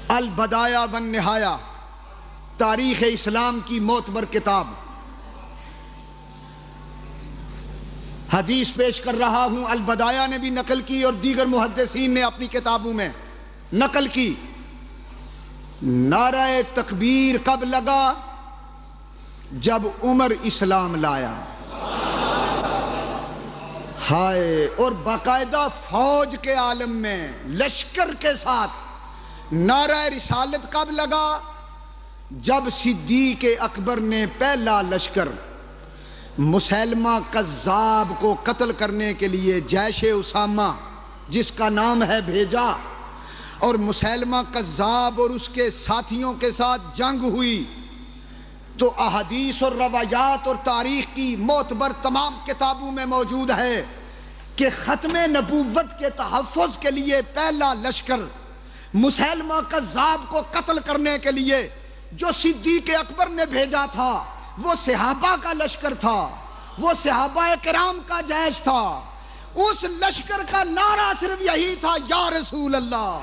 البدایہ والنہایہ، تاریخ اسلام کی معتبر کتاب. حدیث پیش کر رہا ہوں، البدایہ نے بھی نقل کی اور دیگر محدثین نے اپنی کتابوں میں نقل کی. نعرہ تکبیر کب لگا؟ جب عمر اسلام لایا. ہائے، اور باقاعدہ فوج کے عالم میں لشکر کے ساتھ. نعرہ رسالت کب لگا؟ جب صدیق اکبر نے پہلا لشکر مسیلمہ کذاب کو قتل کرنے کے لیے جیش اسامہ جس کا نام ہے بھیجا، اور مسیلمہ کذاب اور اس کے ساتھیوں کے ساتھ جنگ ہوئی. تو احادیث اور روایات اور تاریخ کی معتبر تمام کتابوں میں موجود ہے کہ ختم نبوت کے تحفظ کے لیے پہلا لشکر مسیلمہ کذاب کو قتل کرنے کے لیے جو صدیق اکبر نے بھیجا تھا وہ صحابہ کا لشکر تھا، وہ صحابہ کرام کا جیش تھا. اس لشکر کا نعرہ صرف یہی تھا، یا رسول اللہ.